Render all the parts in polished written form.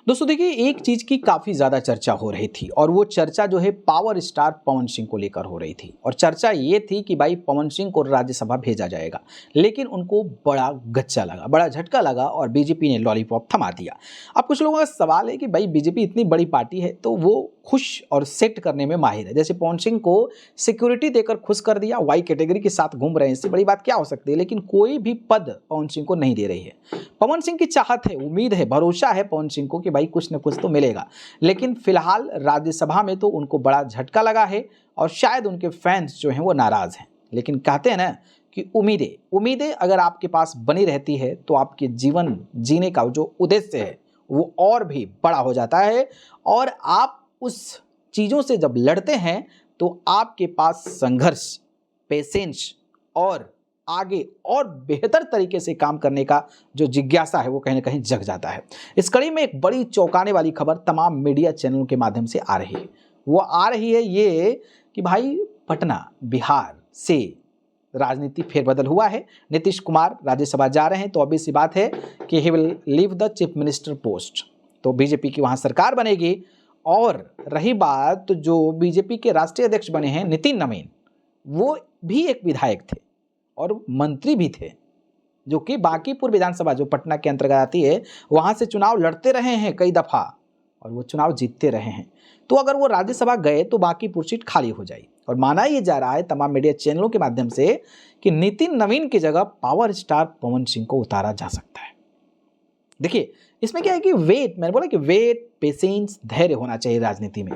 दोस्तों देखिए, एक चीज की काफी ज्यादा चर्चा हो रही थी और वो चर्चा जो है पावर स्टार पवन सिंह को लेकर हो रही थी। और चर्चा ये थी कि भाई पवन सिंह को राज्यसभा भेजा जाएगा, लेकिन उनको बड़ा गच्चा लगा, बड़ा झटका लगा और बीजेपी ने लॉलीपॉप थमा दिया। अब कुछ लोगों का सवाल है कि भाई बीजेपी इतनी बड़ी पार्टी है तो वो खुश और सेट करने में माहिर है। जैसे पवन सिंह को सिक्योरिटी देकर खुश कर दिया, वाई कैटेगरी के साथ घूम रहे हैं, इससे बड़ी बात क्या हो सकती है। लेकिन कोई भी पद पवन सिंह को नहीं दे रही है। पवन सिंह की चाहत है, उम्मीद है, भरोसा है पवन सिंह को कि भाई कुछ न कुछ तो मिलेगा। लेकिन फिलहाल राज्यसभा में तो उनको बड़ा झटका लगा है और शायद उनके फैंस जो हैं वो नाराज हैं। लेकिन कहते हैं ना कि उम्मीदें अगर आपके पास बनी रहती है तो आपके जीवन जीने का जो उद्देश्य है वो और भी बड़ा हो जाता है। और आप उस चीज़ों से जब लड़ते हैं तो आपके पास संघर्ष, पेशेंस और आगे और बेहतर तरीके से काम करने का जो जिज्ञासा है वो कहीं ना कहीं जग जाता है। इस कड़ी में एक बड़ी चौंकाने वाली खबर तमाम मीडिया चैनलों के माध्यम से आ रही है। वो आ रही है ये कि भाई पटना बिहार से राजनीति फेरबदल हुआ है। नीतीश कुमार राज्यसभा जा रहे हैं तो ऑब्वियस सी बात है कि he will leave the chief minister post, तो बीजेपी की वहाँ सरकार बनेगी। और रही बात तो जो बीजेपी के राष्ट्रीय अध्यक्ष बने हैं नितिन नवीन, वो भी एक विधायक थे और मंत्री भी थे, जो कि बांकीपुर विधानसभा जो पटना के अंतर्गत आती है वहाँ से चुनाव लड़ते रहे हैं कई दफ़ा और वो चुनाव जीतते रहे हैं। तो अगर वो राज्यसभा गए तो बांकीपुर सीट खाली हो जाएगी। और माना ये जा रहा है तमाम मीडिया चैनलों के माध्यम से कि नितिन नवीन की जगह पावर स्टार पवन सिंह को उतारा जा सकता है। देखिए इसमें क्या है कि मैंने बोला कि पेशेंस, धैर्य होना चाहिए राजनीति में।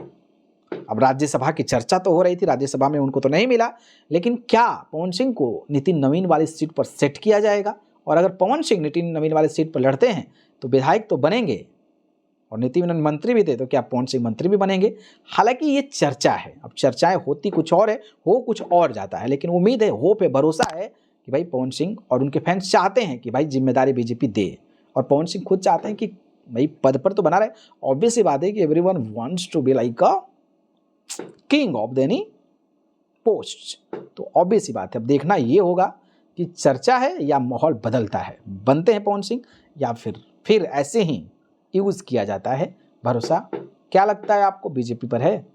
अब राज्यसभा की चर्चा तो हो रही थी, राज्यसभा में उनको तो नहीं मिला, लेकिन क्या पवन सिंह को नितिन नवीन वाली सीट पर सेट किया जाएगा? और अगर पवन सिंह नितिन नवीन वाली सीट पर लड़ते हैं तो विधायक तो बनेंगे और नितिन नवीन मंत्री भी थे, तो क्या पवन सिंह मंत्री भी बनेंगे? हालांकि ये चर्चा है, अब चर्चाएं होती कुछ और है, हो कुछ और जाता है। लेकिन उम्मीद है, होप है, भरोसा है कि भाई पवन सिंह और उनके फैंस चाहते हैं कि भाई जिम्मेदारी बीजेपी दे, और पवन सिंह खुद चाहते हैं कि भाई पद पर तो बना रहे। ऑब्वियस बात है कि everyone wants to be like a king of देनी पोस्ट। तो ऑब्वियस सी बात है, अब देखना ये होगा कि चर्चा है या माहौल बदलता है, बनते हैं पवन सिंह या फिर ऐसे ही यूज किया जाता है। भरोसा क्या लगता है आपको, बीजेपी पर है?